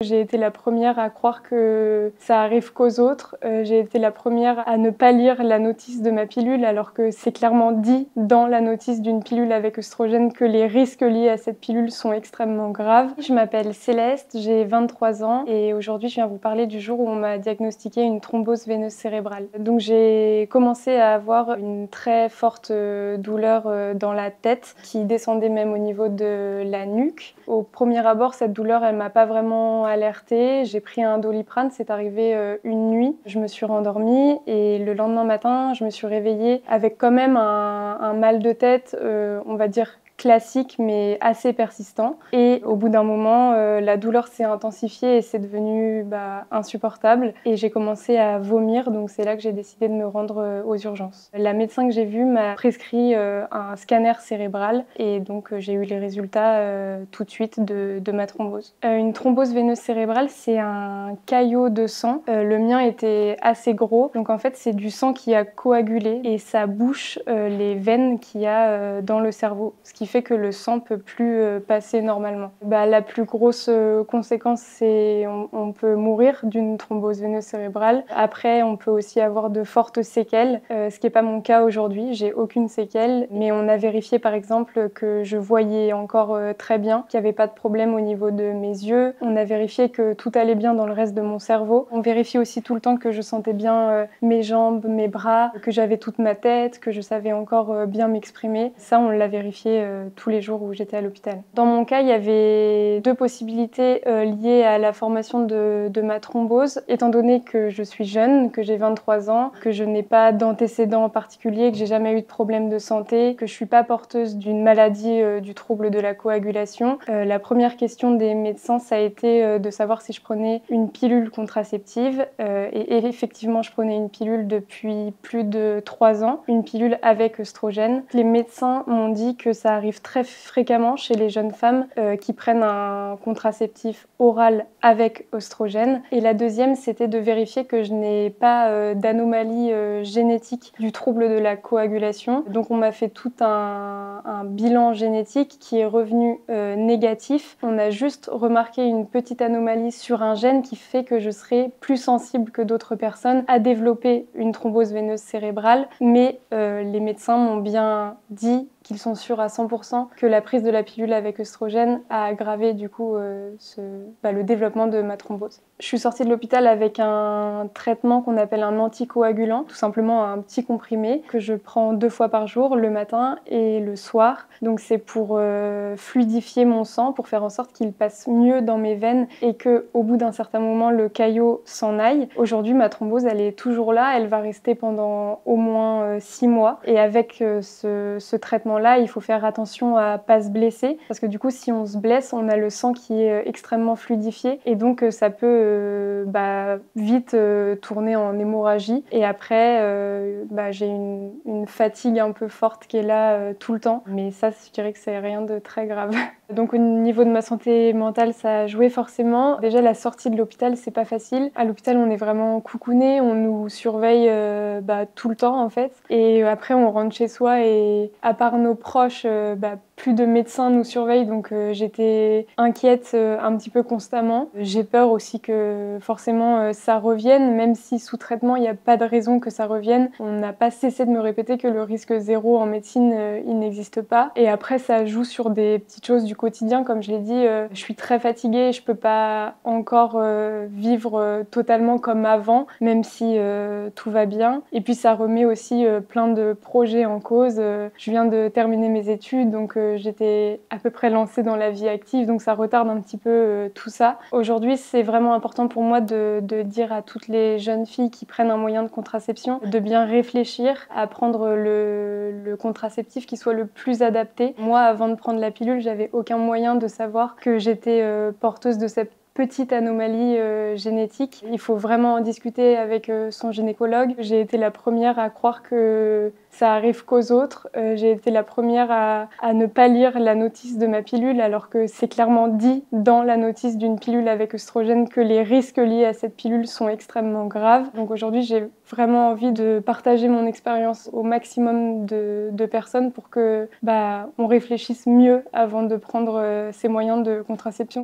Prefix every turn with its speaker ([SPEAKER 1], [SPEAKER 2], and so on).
[SPEAKER 1] J'ai été la première à croire que ça arrive qu'aux autres. J'ai été la première à ne pas lire la notice de ma pilule alors que c'est clairement dit dans la notice d'une pilule avec œstrogène que les risques liés à cette pilule sont extrêmement graves. Je m'appelle Céleste, j'ai 23 ans et aujourd'hui je viens vous parler du jour où on m'a diagnostiqué une thrombose veineuse cérébrale. Donc j'ai commencé à avoir une très forte douleur dans la tête qui descendait même au niveau de la nuque. Au premier abord, cette douleur, elle m'a pas vraiment alertée. J'ai pris un Doliprane, c'est arrivé une nuit. Je me suis rendormie et le lendemain matin, je me suis réveillée avec quand même un mal de tête, on va dire classique mais assez persistant. Et au bout d'un moment, la douleur s'est intensifiée et c'est devenu insupportable. Et j'ai commencé à vomir, donc c'est là que j'ai décidé de me rendre aux urgences. La médecin que j'ai vue m'a prescrit un scanner cérébral et donc j'ai eu les résultats tout de suite de ma thrombose. Une thrombose veineuse cérébrale, c'est un caillot de sang. Le mien était assez gros, donc en fait c'est du sang qui a coagulé et ça bouche les veines qu'il y a dans le cerveau, ce qui fait que le sang peut plus passer normalement. La plus grosse conséquence, c'est on peut mourir d'une thrombose veineuse cérébrale. Après, on peut aussi avoir de fortes séquelles, ce qui n'est pas mon cas aujourd'hui. J'ai aucune séquelle, mais on a vérifié par exemple que je voyais encore très bien, qu'il n'y avait pas de problème au niveau de mes yeux. On a vérifié que tout allait bien dans le reste de mon cerveau. On vérifie aussi tout le temps que je sentais bien mes jambes, mes bras, que j'avais toute ma tête, que je savais encore bien m'exprimer. Ça, on l'a vérifié tous les jours où j'étais à l'hôpital. Dans mon cas, il y avait deux possibilités liées à la formation de ma thrombose. Étant donné que je suis jeune, que j'ai 23 ans, que je n'ai pas d'antécédents particuliers, que j'ai jamais eu de problème de santé, que je suis pas porteuse d'une maladie du trouble de la coagulation, la première question des médecins, ça a été de savoir si je prenais une pilule contraceptive. Et effectivement, je prenais une pilule depuis plus de 3 ans, une pilule avec œstrogène. Les médecins m'ont dit que ça arrive très fréquemment chez les jeunes femmes qui prennent un contraceptif oral avec œstrogène. Et la deuxième, c'était de vérifier que je n'ai pas d'anomalie génétique du trouble de la coagulation. Donc on m'a fait tout un bilan génétique qui est revenu négatif. On a juste remarqué une petite anomalie sur un gène qui fait que je serai plus sensible que d'autres personnes à développer une thrombose veineuse cérébrale. Mais les médecins m'ont bien dit qu'ils sont sûrs à 100% que la prise de la pilule avec œstrogène a aggravé du coup le développement de ma thrombose. Je suis sortie de l'hôpital avec un traitement qu'on appelle un anticoagulant, tout simplement un petit comprimé que je prends 2 fois par jour, le matin et le soir. Donc c'est pour fluidifier mon sang, pour faire en sorte qu'il passe mieux dans mes veines et qu'au bout d'un certain moment, le caillot s'en aille. Aujourd'hui, ma thrombose, elle est toujours là, elle va rester pendant au moins 6 mois. Et avec ce traitement-là, il faut faire attention à pas se blesser parce que du coup, si on se blesse, on a le sang qui est extrêmement fluidifié et donc ça peut vite tourner en hémorragie. Et après, j'ai une fatigue un peu forte qui est là tout le temps. Mais ça, je dirais que c'est rien de très grave. Donc au niveau de ma santé mentale, ça a joué forcément. Déjà, la sortie de l'hôpital, c'est pas facile. À l'hôpital, on est vraiment coucouné, on nous surveille tout le temps en fait. Et après, on rentre chez soi et à part nos proches, plus de médecins nous surveillent, donc j'étais inquiète un petit peu constamment. J'ai peur aussi que forcément ça revienne, même si sous traitement il n'y a pas de raison que ça revienne. On n'a pas cessé de me répéter que le risque zéro en médecine il n'existe pas. Et après ça joue sur des petites choses du quotidien, comme je l'ai dit, je suis très fatiguée, je peux pas encore vivre totalement comme avant, même si tout va bien. Et puis ça remet aussi plein de projets en cause. Je viens de terminer mes études, donc j'étais à peu près lancée dans la vie active, donc ça retarde un petit peu tout ça. Aujourd'hui, c'est vraiment important pour moi de dire à toutes les jeunes filles qui prennent un moyen de contraception de bien réfléchir à prendre le contraceptif qui soit le plus adapté. Moi, avant de prendre la pilule, j'avais aucun moyen de savoir que j'étais porteuse de cette petite anomalie génétique. Il faut vraiment en discuter avec son gynécologue. J'ai été la première à croire que ça arrive qu'aux autres. J'ai été la première à ne pas lire la notice de ma pilule alors que c'est clairement dit dans la notice d'une pilule avec œstrogène que les risques liés à cette pilule sont extrêmement graves. Donc aujourd'hui, j'ai vraiment envie de partager mon expérience au maximum de personnes pour que on réfléchisse mieux avant de prendre ces moyens de contraception.